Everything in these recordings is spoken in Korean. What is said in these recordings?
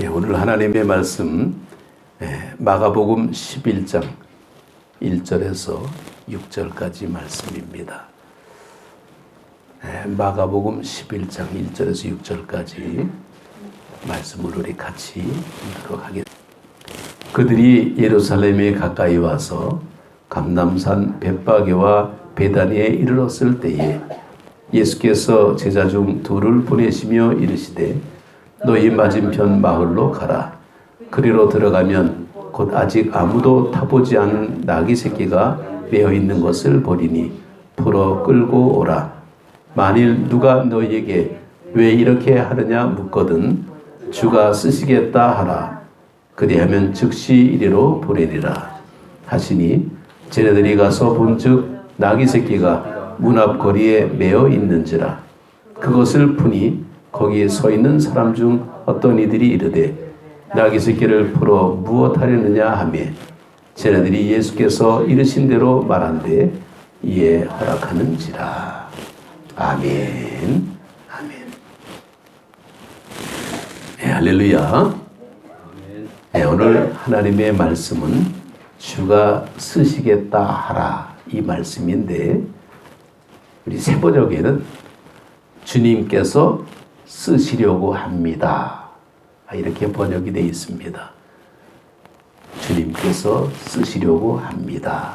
오늘 하나님의 말씀 마가복음 11장 1절에서 6절까지 말씀입니다. 마가복음 11장 1절에서 6절까지 말씀을 우리 같이 읽도록 하겠습니다. 그들이 예루살렘에 가까이 와서 감람산 벳바게와 베다니에 이르렀을 때에 예수께서 제자 중 둘을 보내시며 이르시되 너희 맞은편 마을로 가라. 그리로 들어가면 곧 아직 아무도 타보지 않은 나귀 새끼가 매어 있는 것을 보리니 풀어 끌고 오라. 만일 누가 너희에게 왜 이렇게 하느냐 묻거든 주가 쓰시겠다 하라. 그리하면 즉시 이리로 보내리라 하시니 쟤네들이 가서 본즉 나귀 새끼가 문 앞 거리에 매어 있는지라. 그것을 푸니 거기에 서 있는 사람 중 어떤 이들이 이르되 나귀 새끼를 풀어 무엇하려느냐 하며 쟤네들이 예수께서 이르신 대로 말한데 이에 허락하는지라. 아멘. 아멘. 할렐루야. 오늘 하나님의 말씀은 주가 쓰시겠다 하라 이 말씀인데 우리 세번역에는 주님께서 쓰시려고 합니다 이렇게 번역이 되어 있습니다. 주님께서 쓰시려고 합니다.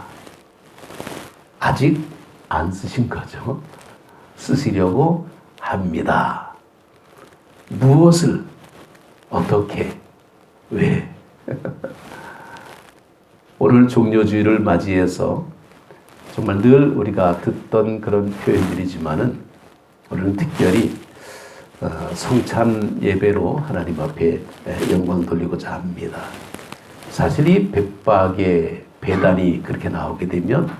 아직 안 쓰신 거죠. 쓰시려고 합니다. 무엇을 어떻게 왜? 오늘 종료주일을 맞이해서 정말 늘 우리가 듣던 그런 표현들이지만은 오늘은 특별히 성찬 예배로 하나님 앞에 영광 돌리고자 합니다. 사실 이 벳바게 베다니 그렇게 나오게 되면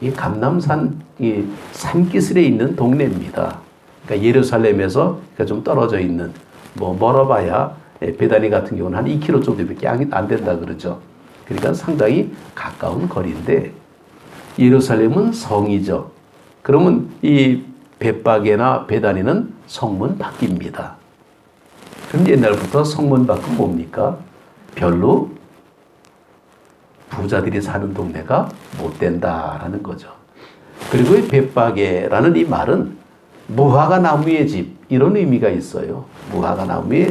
이 감람산 이 산기슭에 있는 동네입니다. 그러니까 예루살렘에서 좀 떨어져 있는 멀어봐야 베다니 같은 경우는 한 2km 정도밖에 안 된다 그러죠. 그러니까 상당히 가까운 거리인데 예루살렘은 성이죠. 그러면 이 벳바게나 베다니는 성문 밖입니다. 그럼 옛날부터 성문 밖은 뭡니까? 별로 부자들이 사는 동네가 못 된다라는 거죠. 그리고 이 벳바게라는 이 말은 무화과 나무의 집 이런 의미가 있어요. 무화과 나무의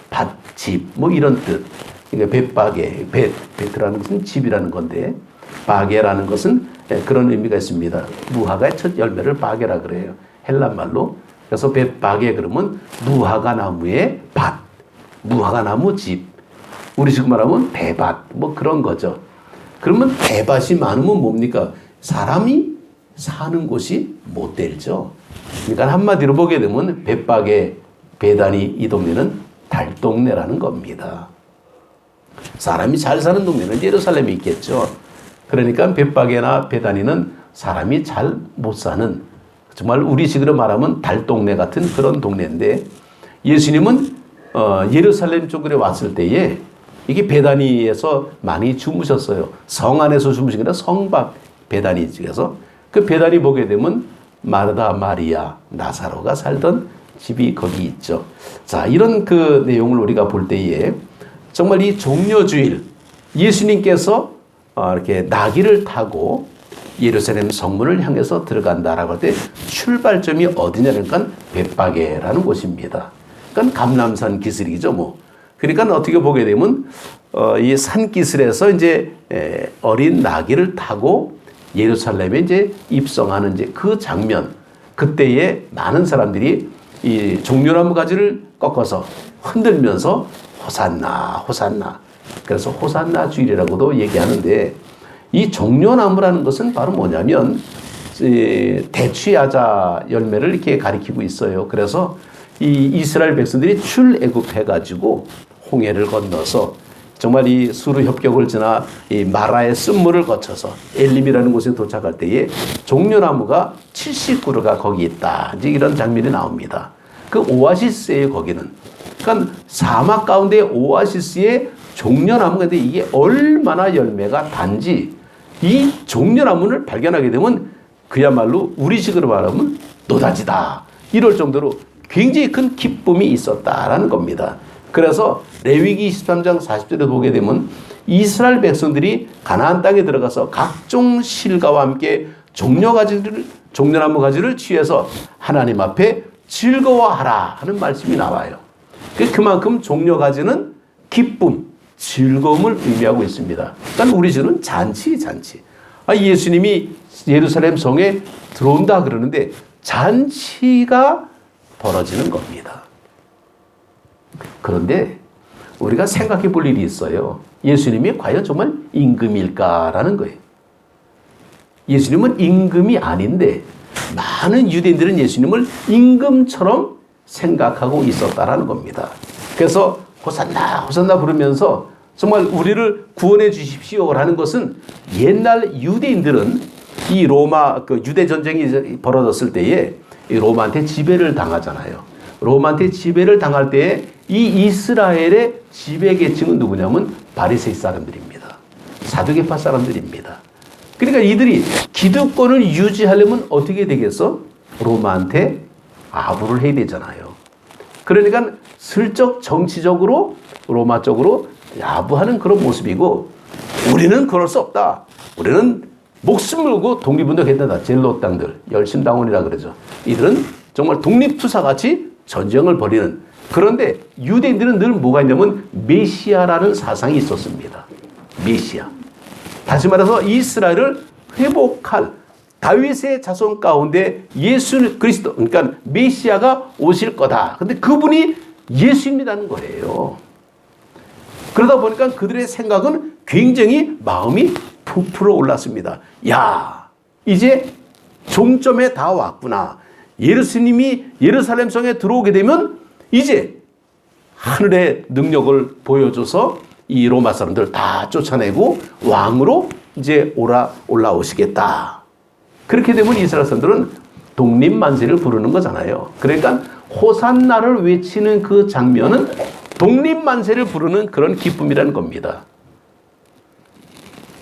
밭집 이런 뜻. 그러니까 벳바게, 베트라는 것은 집이라는 건데 바게라는 것은 그런 의미가 있습니다. 무화과의 첫 열매를 바게라 그래요. 헬란 말로. 그래서 벳바게 그러면 무화과 나무의 밭, 무화과 나무 집. 우리 지금 말하면 배밭 그런 거죠. 그러면 배밭이 많으면 뭡니까? 사람이 사는 곳이 못 되죠. 그러니까 한마디로 보게 되면 벳바게, 베다니 이 동네는 달동네라는 겁니다. 사람이 잘 사는 동네는 예루살렘에 있겠죠. 그러니까 벳바게나 베다니는 사람이 잘 못 사는 정말 우리식으로 말하면 달동네 같은 그런 동네인데 예수님은 예루살렘 쪽으로 왔을 때에 이게 베다니에서 많이 주무셨어요. 성 안에서 주무신 게 아니라 성 밖 베다니 쪽에서 그 베다니 보게 되면 마르다, 마리아, 나사로가 살던 집이 거기 있죠. 자, 이런 그 내용을 우리가 볼 때에 정말 이 종료주일 예수님께서 이렇게 나귀를 타고 예루살렘 성문을 향해서 들어간다라고 할 때 출발점이 어디냐니까 벳바게라는 곳입니다. 그러니까 감람산 기슭이죠, 그러니까 어떻게 보게 되면 이 산기슭에서 이제 어린 나귀를 타고 예루살렘에 이제 입성하는 이제 그 장면, 그때에 많은 사람들이 이 종려나무 가지를 꺾어서 흔들면서 호산나, 호산나. 그래서 호산나 주일이라고도 얘기하는데 이 종려나무라는 것은 바로 뭐냐면 대추야자 열매를 이렇게 가리키고 있어요. 그래서 이 이스라엘 백성들이 출애굽해가지고 홍해를 건너서 정말 이 수르 협격을 지나 이 마라의 쓴물을 거쳐서 엘림이라는 곳에 도착할 때에 종려나무가 70그루가 거기 있다. 이제 이런 장면이 나옵니다. 그 오아시스예요, 거기는. 그러니까 사막 가운데 오아시스에 종려나무가 있는데 이게 얼마나 열매가 단지 이 종려나무를 발견하게 되면 그야말로 우리식으로 말하면 노다지다. 이럴 정도로 굉장히 큰 기쁨이 있었다라는 겁니다. 그래서 레위기 23장 40절에 보게 되면 이스라엘 백성들이 가나안 땅에 들어가서 각종 실과와 함께 종려나무 가지를 취해서 하나님 앞에 즐거워하라 하는 말씀이 나와요. 그만큼 종려가지는 기쁨, 즐거움을 의미하고 있습니다. 그러니까 우리 주는 잔치. 예수님이 예루살렘 성에 들어온다 그러는데 잔치가 벌어지는 겁니다. 그런데 우리가 생각해 볼 일이 있어요. 예수님이 과연 정말 임금일까라는 거예요. 예수님은 임금이 아닌데 많은 유대인들은 예수님을 임금처럼 생각하고 있었다라는 겁니다. 그래서 호산나 호산나 부르면서 정말 우리를 구원해 주십시오라는 것은 옛날 유대인들은 이 로마 유대 전쟁이 벌어졌을 때에 이 로마한테 지배를 당하잖아요. 로마한테 지배를 당할 때에 이 이스라엘의 지배 계층은 누구냐면 바리새이 사람들입니다. 사두개파 사람들입니다. 그러니까 이들이 기득권을 유지하려면 어떻게 되겠어? 로마한테 아부를 해야 되잖아요. 그러니까 슬쩍 정치적으로 로마 쪽으로 아부하는 그런 모습이고, 우리는 그럴 수 없다. 우리는 목숨 걸고 독립운동했다. 젤로 땅들, 열심당원이라 그러죠. 이들은 정말 독립투사같이 전쟁을 벌이는. 그런데 유대인들은 늘 뭐가 있냐면 메시아라는 사상이 있었습니다. 메시아. 다시 말해서 이스라엘을 회복할 다윗의 자손 가운데 예수 그리스도, 그러니까 메시아가 오실 거다. 근데 그분이 예수님이라는 거예요. 그러다 보니까 그들의 생각은 굉장히 마음이 부풀어 올랐습니다. 야, 이제 종점에 다 왔구나. 예수님이 예루살렘 성에 들어오게 되면 이제 하늘의 능력을 보여줘서 이 로마 사람들 다 쫓아내고 왕으로 이제 올라오시겠다. 그렇게 되면 이스라엘 사람들은 독립만세를 부르는 거잖아요. 그러니까 호산나를 외치는 그 장면은 독립만세를 부르는 그런 기쁨이라는 겁니다.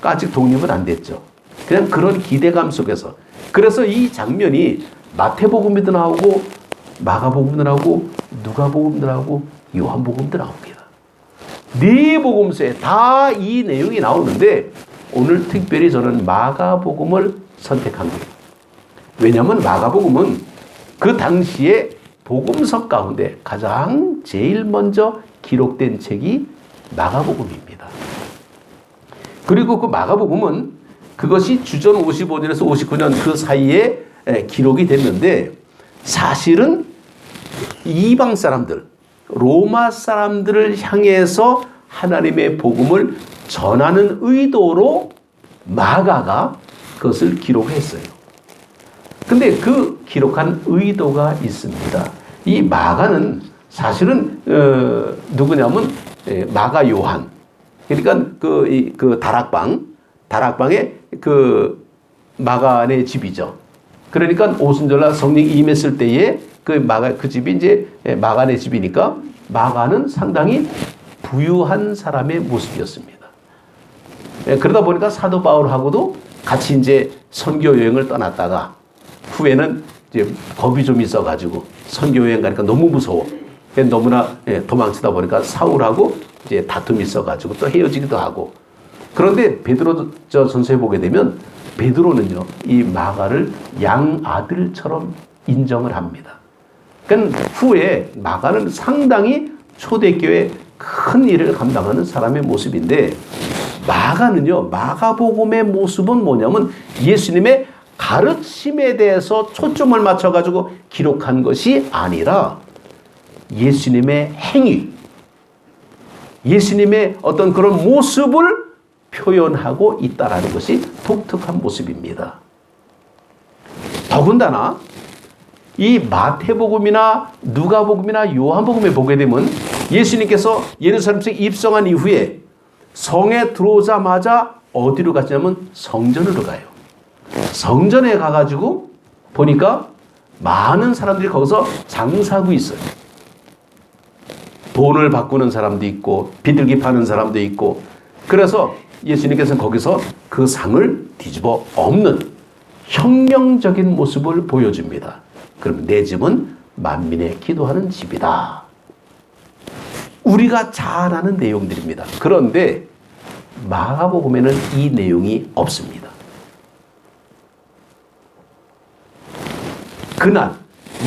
아직 독립은 안 됐죠. 그냥 그런 기대감 속에서. 그래서 이 장면이 마태복음에도 나오고 마가복음도 나오고 누가복음도 나오고 요한복음도 나옵니다. 네 복음서에 다 이 내용이 나오는데 오늘 특별히 저는 마가복음을 선택한 거예요. 왜냐하면 마가복음은 그 당시에 복음서 가운데 가장 제일 먼저 기록된 책이 마가복음입니다. 그리고 그 마가복음은 그것이 주전 55년에서 59년 그 사이에 기록이 됐는데, 사실은 이방 사람들, 로마 사람들을 향해서 하나님의 복음을 전하는 의도로 마가가 그것을 기록했어요. 근데 그 기록한 의도가 있습니다. 이 마가는 사실은 누구냐면 마가 요한. 그러니까 그 다락방에 그 마가의 집이죠. 그러니까 오순절날 성령이 임했을 때에 그 집이 이제 마가의 집이니까 마가는 상당히 부유한 사람의 모습이었습니다. 그러다 보니까 사도 바울하고도 같이 이제 선교 여행을 떠났다가 후에는 이제 겁이 좀 있어가지고 선교 여행 가니까 너무 무서워. 너무나 도망치다 보니까 사울하고 이제 다툼이 있어가지고 또 헤어지기도 하고. 그런데 베드로 전서에 보게 되면 베드로는요, 이 마가를 양아들처럼 인정을 합니다. 그러니까 후에 마가는 상당히 초대교회 큰 일을 감당하는 사람의 모습인데, 마가는요, 마가복음의 모습은 뭐냐면 예수님의 가르침에 대해서 초점을 맞춰가지고 기록한 것이 아니라 예수님의 행위, 예수님의 어떤 그런 모습을 표현하고 있다는 것이 독특한 모습입니다. 더군다나 이 마태복음이나 누가복음이나 요한복음에 보게 되면 예수님께서 예루살렘에 입성한 이후에 성에 들어오자마자 어디로 가시냐면 성전으로 가요. 성전에 가가지고 보니까 많은 사람들이 거기서 장사하고 있어요. 돈을 바꾸는 사람도 있고 비둘기 파는 사람도 있고. 그래서 예수님께서는 거기서 그 상을 뒤집어 엎는 혁명적인 모습을 보여줍니다. 그럼 내 집은 만민의 기도하는 집이다. 우리가 잘 아는 내용들입니다. 그런데 마가복음에는 이 내용이 없습니다. 그날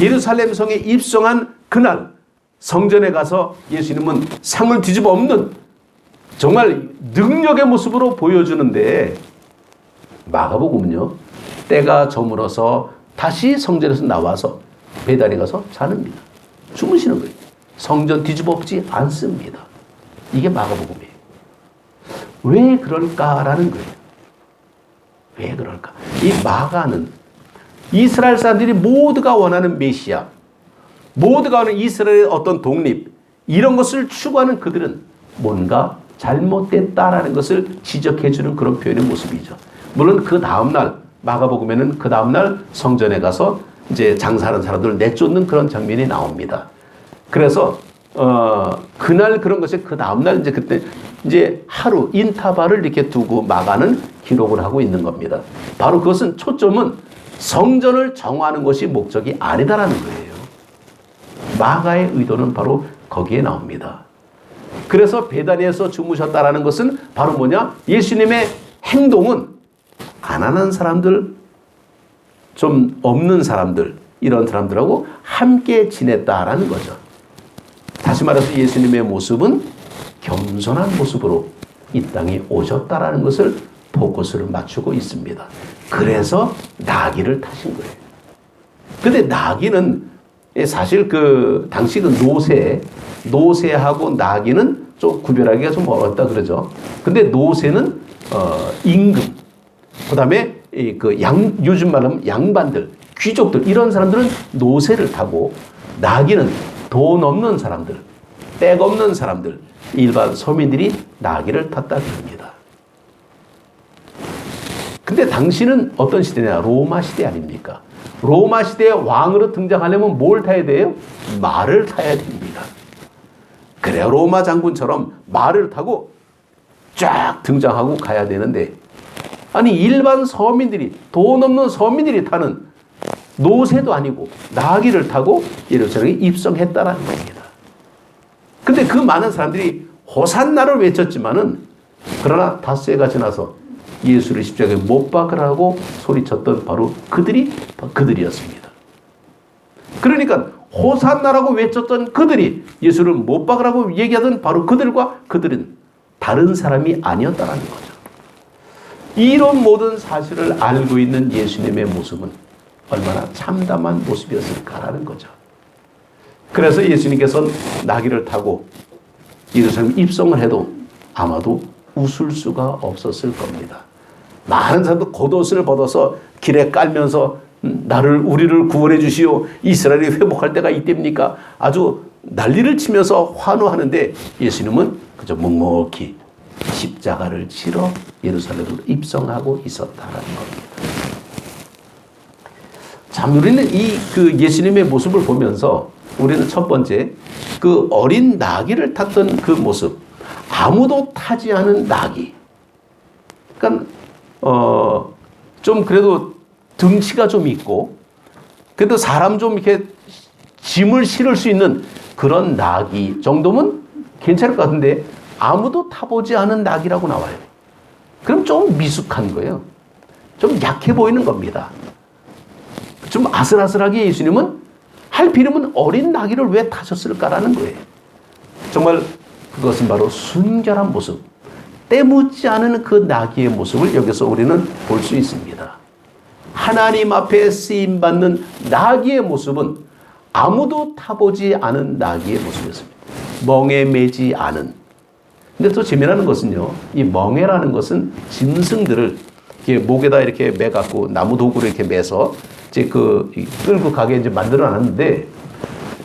예루살렘 성에 입성한 그날 성전에 가서 예수님은 상을 뒤집어 엎는 정말 능력의 모습으로 보여주는데 마가복음은요, 때가 저물어서 다시 성전에서 나와서 베다니 가서 자는입니다. 주무시는 거예요. 성전 뒤집어 엎지 않습니다. 이게 마가복음이에요. 왜 그럴까라는 거예요. 왜 그럴까? 이 마가는 이스라엘 사람들이 모두가 원하는 메시아, 모두가 원하는 이스라엘의 어떤 독립, 이런 것을 추구하는 그들은 뭔가 잘못됐다라는 것을 지적해주는 그런 표현의 모습이죠. 물론 그 다음날, 마가복음에는 그 다음날 성전에 가서 이제 장사하는 사람들을 내쫓는 그런 장면이 나옵니다. 그래서, 그날 그런 것이 그 다음날 이제 그때 이제 하루 인터벌을 이렇게 두고 마가는 기록을 하고 있는 겁니다. 바로 그것은 초점은 성전을 정화하는 것이 목적이 아니다라는 거예요. 마가의 의도는 바로 거기에 나옵니다. 그래서 베다니에서 주무셨다라는 것은 바로 뭐냐? 예수님의 행동은 가난한 사람들, 좀 없는 사람들, 이런 사람들하고 함께 지냈다라는 거죠. 다시 말해서 예수님의 모습은 겸손한 모습으로 이 땅에 오셨다라는 것을 포커스를 맞추고 있습니다. 그래서 나귀를 타신 거예요. 근데 나귀는 사실 그 당시 그 노새하고 나귀는 좀 구별하기가 좀 어렵다 그러죠. 근데 노새는 임금, 그다음에 그 요즘 말하면 양반들, 귀족들, 이런 사람들은 노새를 타고, 나귀는 돈 없는 사람들, 백 없는 사람들, 일반 서민들이 나귀를 탔다 그럽니다. 근데 당시는 어떤 시대냐? 로마 시대 아닙니까? 로마 시대의 왕으로 등장하려면 뭘 타야 돼요? 말을 타야 됩니다. 그래야 로마 장군처럼 말을 타고 쫙 등장하고 가야 되는데, 아니 일반 서민들이, 돈 없는 서민들이 타는 노새도 아니고 나귀를 타고 예루살렘에 입성했다라는 겁니다. 근데 그 많은 사람들이 호산나를 외쳤지만은, 그러나 닷새가 지나서 예수를 십자가에 못 박으라고 소리쳤던 바로 그들이었습니다. 그러니까 호산나라고 외쳤던 그들이 예수를 못 박으라고 얘기하던 바로 그들은 다른 사람이 아니었다라는 거죠. 이런 모든 사실을 알고 있는 예수님의 모습은 얼마나 참담한 모습이었을까라는 거죠. 그래서 예수님께서는 나귀를 타고 예루살렘 입성을 해도 아마도 웃을 수가 없었을 겁니다. 많은 사람도 겉옷을 벗어서 길에 깔면서 우리를 구원해 주시오, 이스라엘이 회복할 때가 이때입니까? 아주 난리를 치면서 환호하는데, 예수님은 그저 묵묵히 십자가를 치러 예루살렘으로 입성하고 있었다라는 겁니다. 참, 우리는 그 예수님의 모습을 보면서 우리는 첫 번째, 그 어린 나귀를 탔던 그 모습, 아무도 타지 않은 나귀. 그러니까 좀 그래도 등치가 좀 있고, 그래도 사람 좀 이렇게 짐을 실을 수 있는 그런 나귀 정도면 괜찮을 것 같은데, 아무도 타보지 않은 나귀라고 나와요. 그럼 좀 미숙한 거예요. 좀 약해 보이는 겁니다. 좀 아슬아슬하게 예수님은 할 필요면 어린 나귀를 왜 타셨을까라는 거예요. 정말 그것은 바로 순결한 모습, 때묻지 않은 그 나귀의 모습을 여기서 우리는 볼 수 있습니다. 하나님 앞에 쓰임받는 나귀의 모습은 아무도 타보지 않은 나귀의 모습이었습니다. 멍에 매지 않은. 근데 또 재미나는 것은요, 이 멍에라는 것은 짐승들을 이렇게 목에다 이렇게 매갖고 나무 도구를 이렇게 매서 이제 끌고 가게 이제 만들어 놨는데,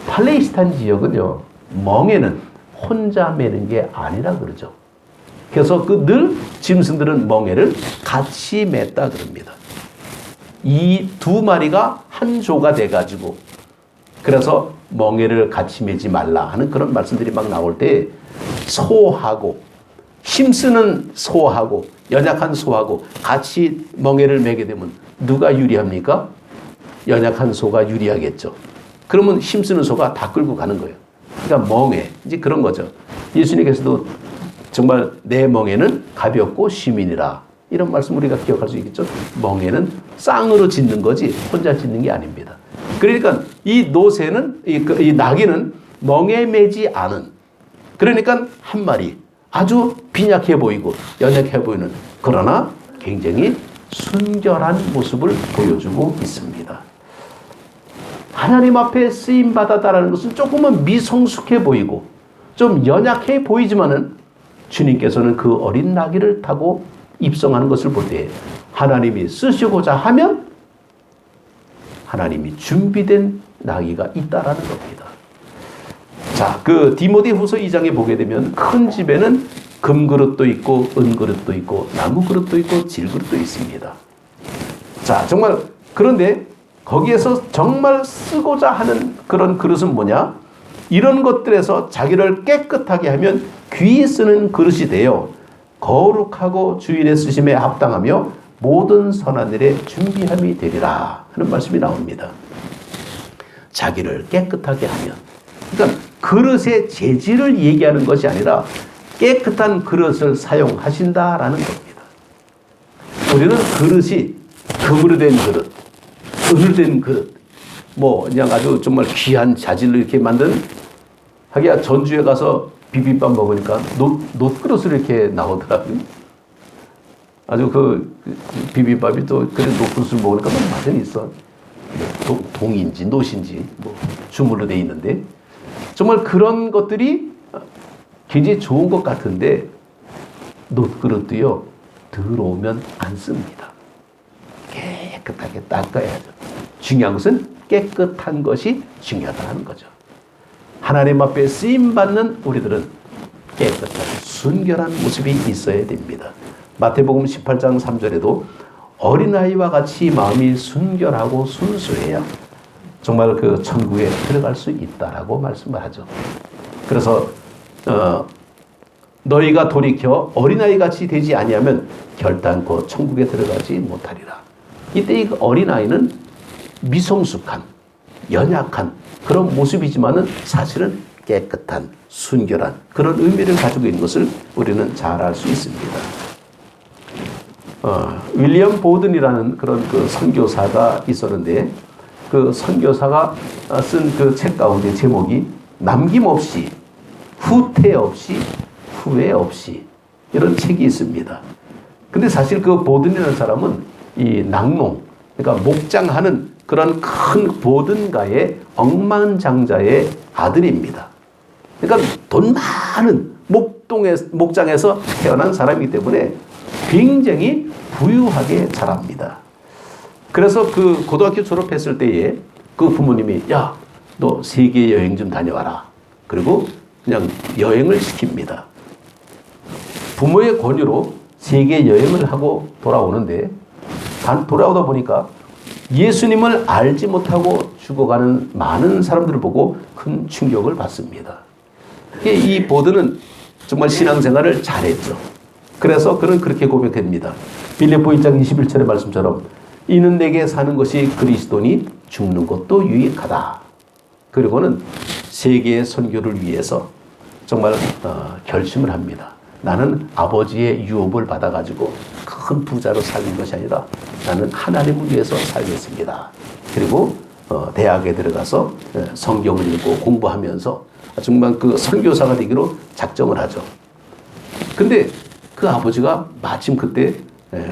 팔레스타인 지역은요, 멍에는 혼자 매는 게 아니라 그러죠. 그래서 늘 짐승들은 멍에를 같이 맸다 그럽니다. 이 두 마리가 한 조가 돼가지고, 그래서 멍에를 같이 매지 말라 하는 그런 말씀들이 막 나올 때, 소하고 힘쓰는 소하고 연약한 소하고 같이 멍에를 매게 되면 누가 유리합니까? 연약한 소가 유리하겠죠. 그러면 힘쓰는 소가 다 끌고 가는 거예요. 그러니까 멍에, 이제 그런 거죠. 예수님께서도 정말 내 멍에는 가볍고 쉬민이라 이런 말씀 우리가 기억할 수 있겠죠. 멍에는 쌍으로 짓는 거지 혼자 짓는 게 아닙니다. 그러니까 이 노새는 이 나귀는 멍에 매지 않은, 그러니까 한 마리 아주 빈약해 보이고 연약해 보이는, 그러나 굉장히 순결한 모습을 보여주고 있습니다. 하나님 앞에 쓰임 받았다라는 것은 조금은 미성숙해 보이고 좀 연약해 보이지만은 주님께서는 그 어린 나귀를 타고 입성하는 것을 볼 때 하나님이 쓰시고자 하면 하나님이 준비된 나귀가 있다라는 겁니다. 자, 그 디모데후서 2장에 보게 되면 큰 집에는 금그릇도 있고 은그릇도 있고 나무그릇도 있고 질그릇도 있습니다. 자, 정말 그런데 거기에서 정말 쓰고자 하는 그런 그릇은 뭐냐? 이런 것들에서 자기를 깨끗하게 하면 귀히 쓰는 그릇이 되어 거룩하고 주일의 쓰심에 합당하며 모든 선한 일에 준비함이 되리라 하는 말씀이 나옵니다. 자기를 깨끗하게 하면, 그러니까 그릇의 재질을 얘기하는 것이 아니라 깨끗한 그릇을 사용하신다라는 겁니다. 우리는 그릇이 금으로 된 그릇, 은으로 된 그릇, 뭐 그냥 아주 정말 귀한 자질로 이렇게 만든, 하기야 전주에 가서 비빔밥 먹으니까 놋그릇으로 이렇게 나오더라고요. 아주 그 비빔밥이 또 그래 놋그릇을 먹으니까 너무 맛은 있어. 동인지 놋인지 뭐 주물로 돼 있는데 정말 그런 것들이 굉장히 좋은 것 같은데 놋그릇도요 들어오면 안 씁니다. 깨끗하게 닦아야죠. 중요한 것은 깨끗한 것이 중요하다는 거죠. 하나님 앞에 쓰임받는 우리들은 깨끗한 순결한 모습이 있어야 됩니다. 마태복음 18장 3절에도 어린아이와 같이 마음이 순결하고 순수해야 정말 그 천국에 들어갈 수 있다라고 말씀을 하죠. 그래서 너희가 돌이켜 어린아이같이 되지 아니하면 결단코 천국에 들어가지 못하리라. 이때 이 어린아이는 미성숙한, 연약한 그런 모습이지만은 사실은 깨끗한, 순결한 그런 의미를 가지고 있는 것을 우리는 잘 알 수 있습니다. 윌리엄 보든이라는 그런 그 선교사가 있었는데 그 선교사가 쓴 그 책 가운데 제목이 남김없이, 후퇴 없이, 후회 없이 이런 책이 있습니다. 근데 사실 그 보든이라는 사람은 이 낙농, 그러니까 목장하는 그런 큰 보든가의 억만장자의 아들입니다. 그러니까 돈 많은 목장에서 태어난 사람이기 때문에 굉장히 부유하게 자랍니다. 그래서 그 고등학교 졸업했을 때에 그 부모님이 야, 너 세계 여행 좀 다녀와라. 그리고 그냥 여행을 시킵니다. 부모의 권유로 세계 여행을 하고 돌아오는데 돌아오다 보니까 예수님을 알지 못하고 죽어가는 많은 사람들을 보고 큰 충격을 받습니다. 이 보드는 정말 신앙생활을 잘했죠. 그래서 그는 그렇게 고백합니다. 빌립보 1장 21절의 말씀처럼 이는 내게 사는 것이 그리스도니 죽는 것도 유익하다. 그리고는 세계의 선교를 위해서 정말 결심을 합니다. 나는 아버지의 유업을 받아가지고 큰 부자로 살는 것이 아니라 나는 하나님을 위해서 살겠습니다. 그리고 대학에 들어가서 성경을 읽고 공부하면서 정말 그 선교사가 되기로 작정을 하죠. 근데 그 아버지가 마침 그때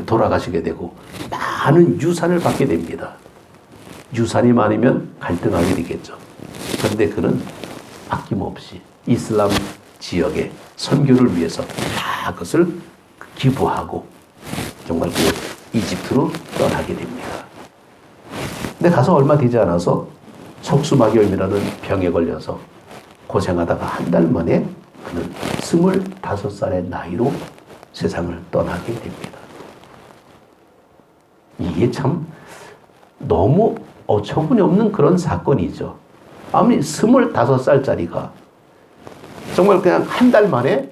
돌아가시게 되고 많은 유산을 받게 됩니다. 유산이 많으면 갈등하게 되겠죠. 그런데 그는 아낌없이 이슬람 지역의 선교를 위해서 다 그것을 기부하고 정말 그 이집트로 떠나게 됩니다. 근데 가서 얼마 되지 않아서 척수막염이라는 병에 걸려서 고생하다가 한 달 만에 그는 25살의 나이로 세상을 떠나게 됩니다. 이게 참 너무 어처구니 없는 그런 사건이죠. 아무리 25살짜리가 정말 그냥 한 달 만에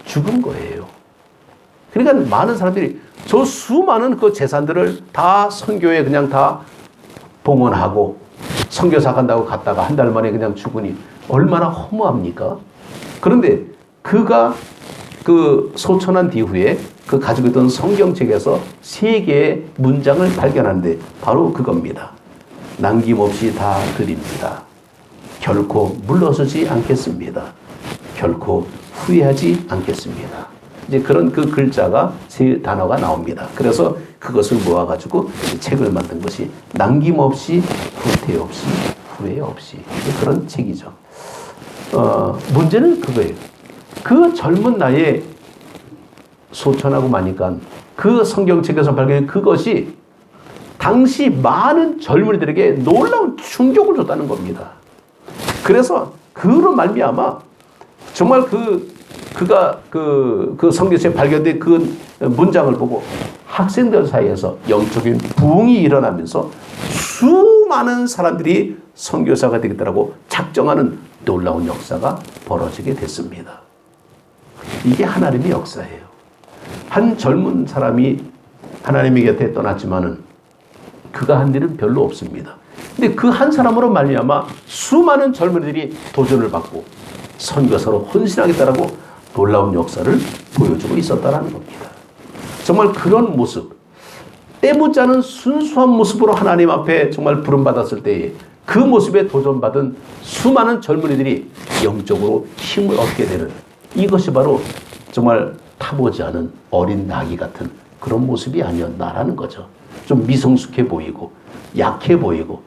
죽은 거예요. 그러니까 많은 사람들이 저 수많은 그 재산들을 다 선교에 그냥 다 봉헌하고 선교사 간다고 갔다가 한 달 만에 그냥 죽으니 얼마나 허무합니까? 그런데 그가 그 소천한 뒤후에 그 가지고 있던 성경책에서 3개의 문장을 발견하는데 바로 그겁니다. 남김없이 다 드립니다. 결코 물러서지 않겠습니다. 결코 후회하지 않겠습니다. 이제 그런 그 글자가 3단어가 나옵니다. 그래서 그것을 모아가지고 책을 만든 것이 남김없이 후퇴 없이 후회 없이 그런 책이죠. 문제는 그거예요. 그 젊은 나이에 소천하고 마니까 그 성경책에서 발견한 그것이 당시 많은 젊은이들에게 놀라운 충격을 줬다는 겁니다. 그래서 그로 말미암아 정말 그가 그 성경책에 발견된 그 문장을 보고 학생들 사이에서 영적인 부흥이 일어나면서 수많은 사람들이 선교사가 되겠다라고 작정하는 놀라운 역사가 벌어지게 됐습니다. 이게 하나님의 역사예요. 한 젊은 사람이 하나님의 곁에 떠났지만은 그가 한 일은 별로 없습니다. 근데 그 한 사람으로 말미암아 수많은 젊은이들이 도전을 받고 선교사로 헌신하겠다라고 놀라운 역사를 보여주고 있었다는 겁니다. 정말 그런 모습, 때묻지 않은 순수한 모습으로 하나님 앞에 정말 부름받았을 때에 그 모습에 도전받은 수많은 젊은이들이 영적으로 힘을 얻게 되는 이것이 바로 정말 타보지 않은 어린 나귀 같은 그런 모습이 아니었나라는 거죠. 좀 미성숙해 보이고 약해 보이고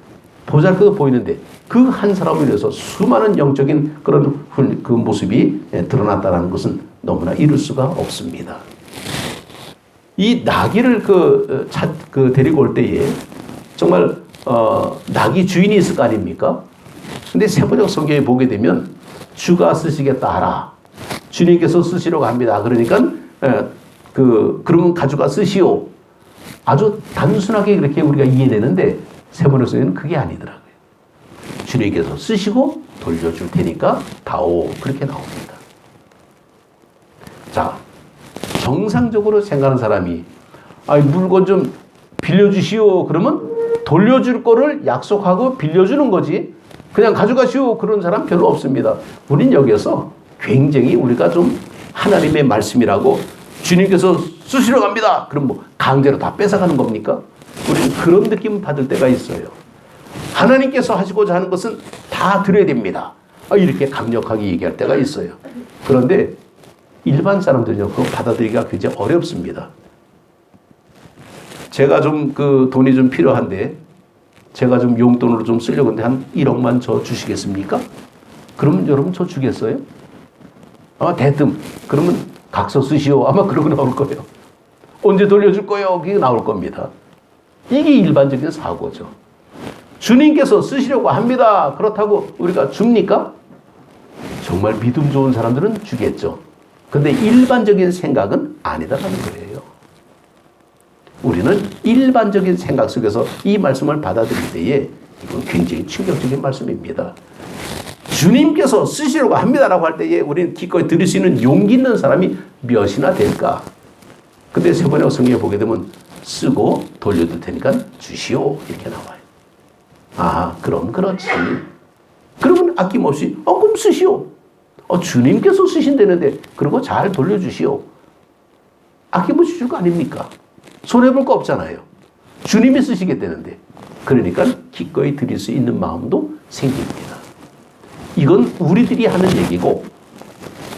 보잘것없어 보이는데 그 한 사람을 위해서 수많은 영적인 그런 그 모습이 드러났다는 것은 너무나 이룰 수가 없습니다. 이 나귀를 데리고 올 때에 정말 나귀 주인이 있을 거 아닙니까? 근데 세번역 성경에 보게 되면 주가 쓰시겠다 하라. 주님께서 쓰시려고 합니다. 그러니까 그러면 가져가 쓰시오. 아주 단순하게 그렇게 우리가 이해되는데 세번역 성경은 그게 아니더라고요. 주님께서 쓰시고 돌려줄 테니까 가오. 그렇게 나옵니다. 자, 정상적으로 생각하는 사람이 물건 좀 빌려주시오. 그러면 돌려줄 거를 약속하고 빌려주는 거지. 그냥 가져가시오. 그런 사람 별로 없습니다. 우린 여기에서 굉장히 우리가 좀 하나님의 말씀이라고 주님께서 쓰시러 갑니다. 그럼 뭐 강제로 다 뺏어가는 겁니까? 우리는 그런 느낌 받을 때가 있어요. 하나님께서 하시고자 하는 것은 다 드려야 됩니다. 이렇게 강력하게 얘기할 때가 있어요. 그런데 일반 사람들은요, 그거 받아들이기가 굉장히 어렵습니다. 제가 좀 돈이 좀 필요한데, 제가 좀 용돈으로 좀 쓰려고 하는데 한 1억만 저 주시겠습니까? 그러면 여러분 저 주겠어요? 대뜸. 그러면 각서 쓰시오. 아마 그러고 나올 거예요. 언제 돌려줄 거예요? 그게 나올 겁니다. 이게 일반적인 사고죠. 주님께서 쓰시려고 합니다. 그렇다고 우리가 줍니까? 정말 믿음 좋은 사람들은 주겠죠. 근데 일반적인 생각은 아니다라는 거예요. 우리는 일반적인 생각 속에서 이 말씀을 받아들일 때에 이건 굉장히 충격적인 말씀입니다. 주님께서 쓰시려고 합니다라고 할 때에 우리는 기꺼이 드릴 수 있는 용기 있는 사람이 몇이나 될까? 근데 세번역 성경에 보게 되면 쓰고 돌려줄 테니까 주시오. 이렇게 나와요. 그럼 그렇지. 그러면 아낌없이 그럼 쓰시오. 주님께서 쓰신다는데 그리고 잘 돌려주시오. 아낌없이 줄 거 아닙니까? 손해볼 거 없잖아요. 주님이 쓰시겠다는데. 그러니까 기꺼이 드릴 수 있는 마음도 생깁니다. 이건 우리들이 하는 얘기고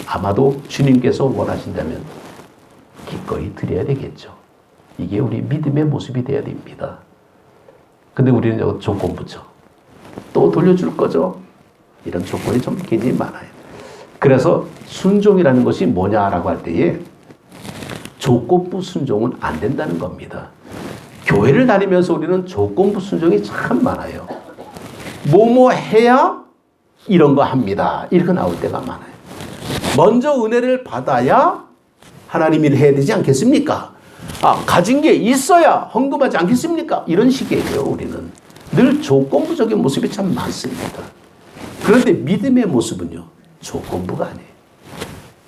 아마도 주님께서 원하신다면 기꺼이 드려야 되겠죠. 이게 우리 믿음의 모습이 돼야 됩니다. 근데 우리는 조건 붙여. 또 돌려줄 거죠? 이런 조건이 좀 굉장히 많아요. 그래서 순종이라는 것이 뭐냐라고 할 때에 조건부 순종은 안 된다는 겁니다. 교회를 다니면서 우리는 조건부 순종이 참 많아요. 뭐뭐 해야 이런 거 합니다. 이렇게 나올 때가 많아요. 먼저 은혜를 받아야 하나님 일을 해야 되지 않겠습니까? 가진 게 있어야 헌금하지 않겠습니까? 이런 식이에요, 우리는. 늘 조건부적인 모습이 참 많습니다. 그런데 믿음의 모습은요, 조건부가 아니에요.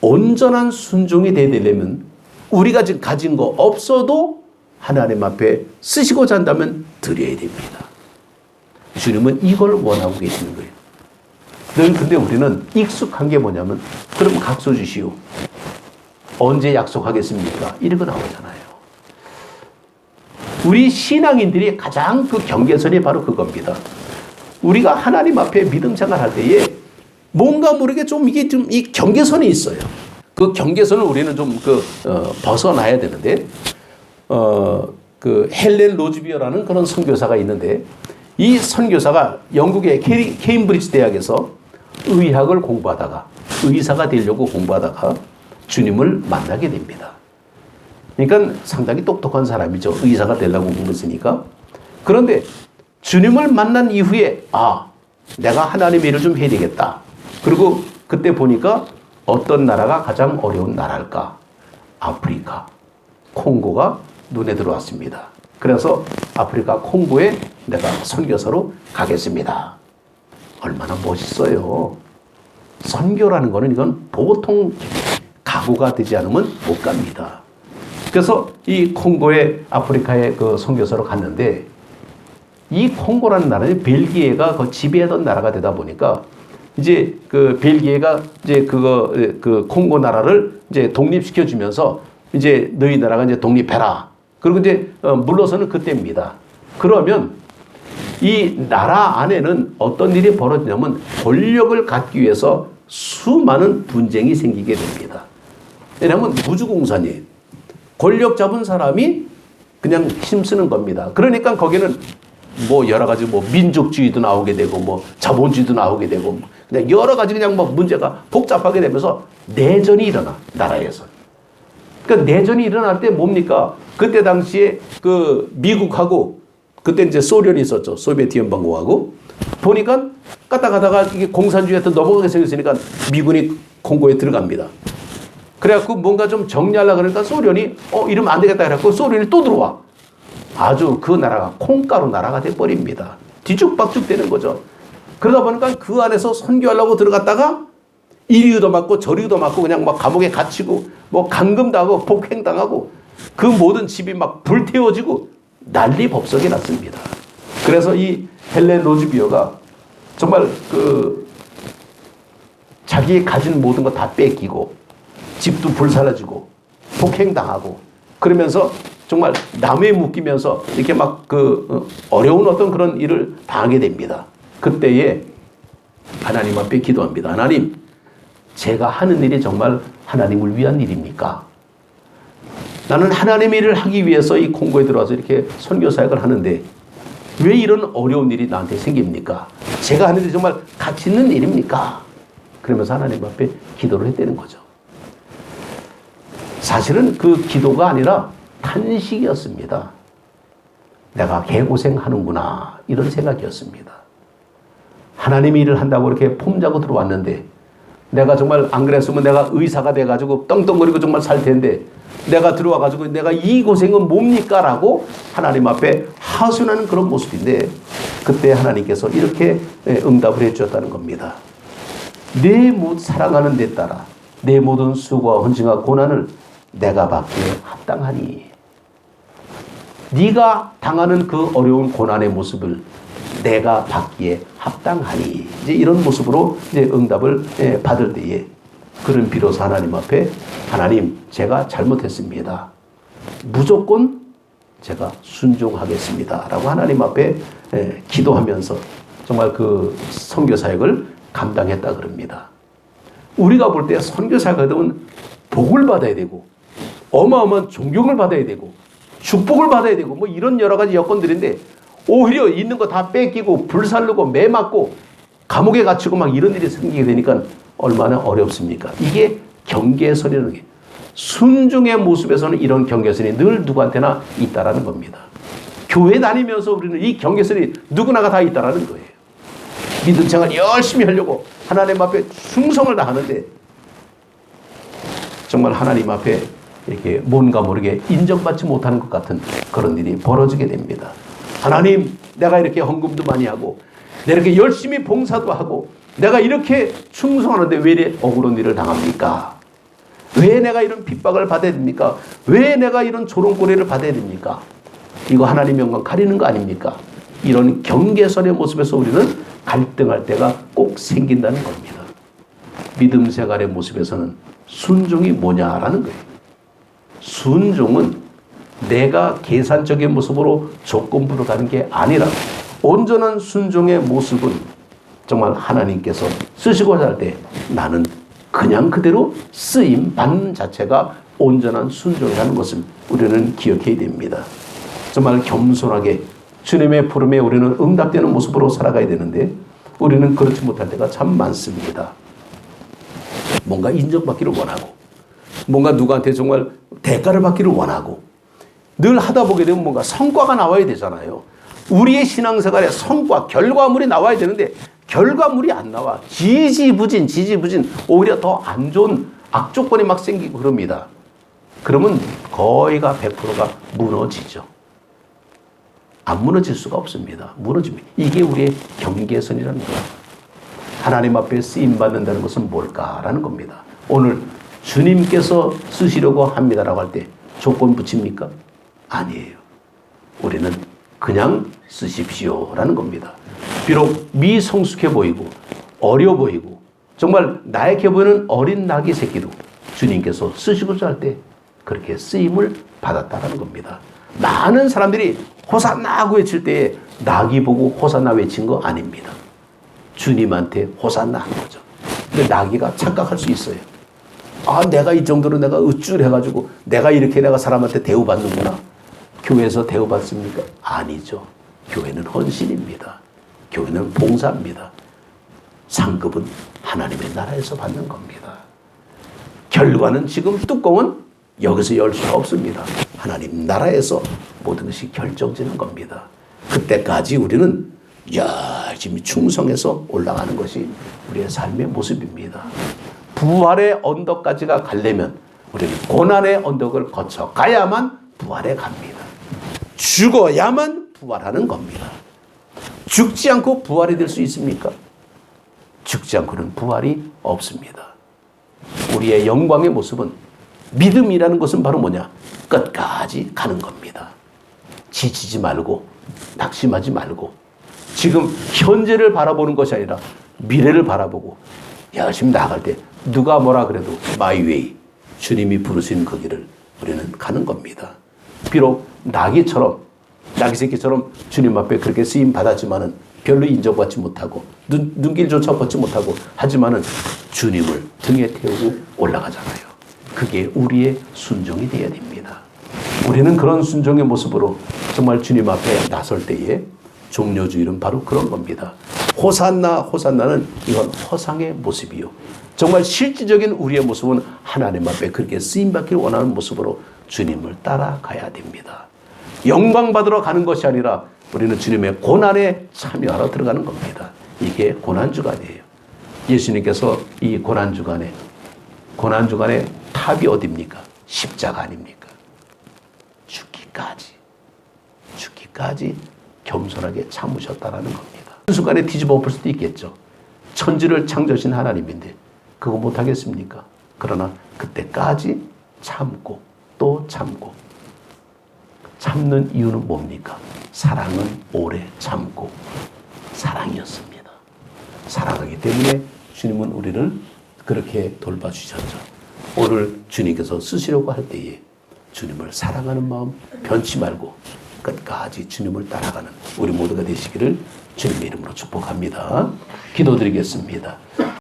온전한 순종이 되려면 우리가 지금 가진 거 없어도 하나님 앞에 쓰시고자 한다면 드려야 됩니다. 주님은 이걸 원하고 계시는 거예요. 늘 근데 우리는 익숙한 게 뭐냐면 그럼 각서 주시오. 언제 약속하겠습니까? 이러고 나오잖아요. 우리 신앙인들이 가장 그 경계선이 바로 그겁니다. 우리가 하나님 앞에 믿음 생활할 때에 뭔가 모르게 좀 이게 좀 이 경계선이 있어요. 그 경계선을 우리는 좀 벗어나야 되는데, 그 헬렌 로즈비어라는 그런 선교사가 있는데, 이 선교사가 영국의 케임브리지 대학에서 의학을 공부하다가 의사가 되려고 공부하다가 주님을 만나게 됩니다. 그러니까 상당히 똑똑한 사람이죠. 의사가 되려고 공부했으니까. 그런데 주님을 만난 이후에 내가 하나님의 일을 좀 해야 되겠다. 그리고 그때 보니까 어떤 나라가 가장 어려운 나라일까? 아프리카, 콩고가 눈에 들어왔습니다. 그래서 아프리카 콩고에 내가 선교사로 가겠습니다. 얼마나 멋있어요. 선교라는 거는 이건 보통 각오가 되지 않으면 못 갑니다. 그래서 이 콩고의 아프리카의 그 선교사로 갔는데, 이 콩고라는 나라는 벨기에가 그 지배하던 나라가 되다 보니까 이제 그 벨기에가 이제 그 콩고 나라를 이제 독립시켜 주면서 이제 너희 나라가 이제 독립해라. 그리고 이제 물러서는 그때입니다. 그러면 이 나라 안에는 어떤 일이 벌어지냐면 권력을 갖기 위해서 수많은 분쟁이 생기게 됩니다. 왜냐하면 무주공산이에요. 권력 잡은 사람이 그냥 힘쓰는 겁니다. 그러니까 거기는 뭐 여러 가지 뭐 민족주의도 나오게 되고 뭐 자본주의도 나오게 되고 그냥 여러 가지 그냥 뭐 문제가 복잡하게 되면서 내전이 일어나, 나라에서. 그러니까 내전이 일어날 때 뭡니까? 그때 당시에 그 미국하고 그때 이제 소련이 있었죠. 소비에트 연방공화국. 보니까 가다가 이게 공산주의한테 넘어가게 생겼으니까 미군이 콩고에 들어갑니다. 그래갖고 뭔가 좀 정리하려고 그러니까 소련이 이러면 안 되겠다 그래갖고 소련이 또 들어와. 아주 그 나라가 콩가루 나라가 돼버립니다. 뒤죽박죽 되는 거죠. 그러다 보니까 그 안에서 선교하려고 들어갔다가 이리 얻어맞고 저리 얻어맞고 그냥 막 감옥에 갇히고 뭐 감금당하고 폭행당하고 그 모든 집이 막 불태워지고 난리 법석이 났습니다. 그래서 이 헬렌 로즈비어가 정말 그 자기 가진 모든 거 다 뺏기고 집도 불사라지고 폭행당하고 그러면서 정말 나무에 묶이면서 이렇게 막 그 어려운 어떤 그런 일을 당하게 됩니다. 그때에 하나님 앞에 기도합니다. 하나님, 제가 하는 일이 정말 하나님을 위한 일입니까? 나는 하나님의 일을 하기 위해서 이 콩고에 들어와서 이렇게 선교 사역을 하는데 왜 이런 어려운 일이 나한테 생깁니까? 제가 하는 일이 정말 가치 있는 일입니까? 그러면서 하나님 앞에 기도를 했다는 거죠. 사실은 그 기도가 아니라 탄식이었습니다. 내가 개고생하는구나 이런 생각이었습니다. 하나님의 일을 한다고 이렇게 폼자고 들어왔는데 내가 정말 안 그랬으면 내가 의사가 돼가지고 떵떵거리고 정말 살 텐데 내가 들어와가지고 내가 이 고생은 뭡니까? 라고 하나님 앞에 하소연하는 그런 모습인데 그때 하나님께서 이렇게 응답을 해주셨다는 겁니다. 내 사랑하는 데 따라 내 모든 수고와 헌신과 고난을 내가 받기에 합당하니 네가 당하는 그 어려운 고난의 모습을 내가 받기에 합당하니 이제 이런 모습으로 이제 응답을 받을 때에 그는 비로소 하나님 앞에 하나님 제가 잘못했습니다. 무조건 제가 순종하겠습니다. 라고 하나님 앞에 기도하면서 정말 그 선교 사역을 감당했다 그럽니다. 우리가 볼 때 선교 사역을 하면 복을 받아야 되고 어마어마한 존경을 받아야 되고 축복을 받아야 되고 뭐 이런 여러 가지 여건들인데 오히려 있는 거 다 뺏기고 불살르고 매 맞고 감옥에 갇히고 막 이런 일이 생기게 되니까 얼마나 어렵습니까? 이게 경계선이라는 게 순종의 모습에서는 이런 경계선이 늘 누구한테나 있다라는 겁니다. 교회 다니면서 우리는 이 경계선이 누구나가 다 있다라는 거예요. 믿음 생활 열심히 하려고 하나님 앞에 충성을 다하는데 정말 하나님 앞에 이렇게 뭔가 모르게 인정받지 못하는 것 같은 그런 일이 벌어지게 됩니다. 하나님, 내가 이렇게 헌금도 많이 하고 내가 이렇게 열심히 봉사도 하고 내가 이렇게 충성하는데 왜 이렇게 억울한 일을 당합니까? 왜 내가 이런 핍박을 받아야 됩니까? 왜 내가 이런 조롱거리를 받아야 됩니까? 이거 하나님 영광 가리는 거 아닙니까? 이런 경계선의 모습에서 우리는 갈등할 때가 꼭 생긴다는 겁니다. 믿음 생활의 모습에서는 순종이 뭐냐라는 거예요. 순종은 내가 계산적인 모습으로 조건부로 가는 게 아니라 온전한 순종의 모습은 정말 하나님께서 쓰시고자 할 때 나는 그냥 그대로 쓰임 받는 자체가 온전한 순종이라는 것을 우리는 기억해야 됩니다. 정말 겸손하게 주님의 부름에 우리는 응답되는 모습으로 살아가야 되는데 우리는 그렇지 못할 때가 참 많습니다. 뭔가 인정받기를 원하고 뭔가 누구한테 정말 대가를 받기를 원하고 늘 하다 보게 되면 뭔가 성과가 나와야 되잖아요. 우리의 신앙생활에 성과, 결과물이 나와야 되는데 결과물이 안 나와. 지지부진 오히려 더 안 좋은 악조건이 막 생기고 그럽니다. 그러면 거의가 100%가 무너지죠. 안 무너질 수가 없습니다. 무너집니다. 이게 우리의 경계선이라는 거예요. 하나님 앞에 쓰임받는다는 것은 뭘까라는 겁니다. 오늘 주님께서 쓰시려고 합니다라고 할 때 조건 붙입니까? 아니에요. 우리는 그냥 쓰십시오라는 겁니다. 비록 미성숙해 보이고 어려 보이고 정말 나약해 보이는 어린 나귀 새끼도 주님께서 쓰시고자 할 때 그렇게 쓰임을 받았다는 겁니다. 많은 사람들이 호산나 하고 외칠 때에 나귀 보고 호산나 외친 거 아닙니다. 주님한테 호산나 한 거죠. 근데 나귀가 착각할 수 있어요. 아, 내가 이 정도로 내가 으쭐해가지고 내가 이렇게 내가 사람한테 대우받는구나. 교회에서 대우받습니까? 아니죠. 교회는 헌신입니다. 교회는 봉사입니다. 상급은 하나님의 나라에서 받는 겁니다. 결과는 지금 뚜껑은 여기서 열 수가 없습니다. 하나님 나라에서 모든 것이 결정지는 겁니다. 그때까지 우리는 열심히 충성해서 올라가는 것이 우리의 삶의 모습입니다. 부활의 언덕까지가 가려면 우리는 고난의 언덕을 거쳐 가야만 부활에 갑니다. 죽어야만 부활하는 겁니다. 죽지 않고 부활이 될 수 있습니까? 죽지 않고는 부활이 없습니다. 우리의 영광의 모습은 믿음이라는 것은 바로 뭐냐? 끝까지 가는 겁니다. 지치지 말고 낙심하지 말고 지금 현재를 바라보는 것이 아니라 미래를 바라보고 열심히 나아갈 때 누가 뭐라 그래도 my way, 주님이 부르신 그 길을 우리는 가는 겁니다. 비록 나귀 새끼처럼 주님 앞에 그렇게 쓰임 받았지만은 별로 인정받지 못하고 눈길조차 받지 못하고 하지만은 주님을 등에 태우고 올라가잖아요. 그게 우리의 순종이 되어야 됩니다. 우리는 그런 순종의 모습으로 정말 주님 앞에 나설 때에 종려주일은 바로 그런 겁니다. 호산나는 이건 허상의 모습이요. 정말 실질적인 우리의 모습은 하나님 앞에 그렇게 쓰임받기를 원하는 모습으로 주님을 따라가야 됩니다. 영광받으러 가는 것이 아니라 우리는 주님의 고난에 참여하러 들어가는 겁니다. 이게 고난주간이에요. 예수님께서 이 고난주간에 탑이 어디입니까? 십자가 아닙니까? 죽기까지 겸손하게 참으셨다라는 겁니다. 한순간에 뒤집어 엎을 수도 있겠죠. 천지를 창조하신 하나님인데 그거 못하겠습니까? 그러나 그때까지 참고 또 참고. 참는 이유는 뭡니까? 사랑은 오래 참고 사랑이었습니다. 사랑하기 때문에 주님은 우리를 그렇게 돌봐주셨죠. 오늘 주님께서 쓰시려고 할 때에 주님을 사랑하는 마음 변치 말고 끝까지 주님을 따라가는 우리 모두가 되시기를 주님의 이름으로 축복합니다. 기도드리겠습니다.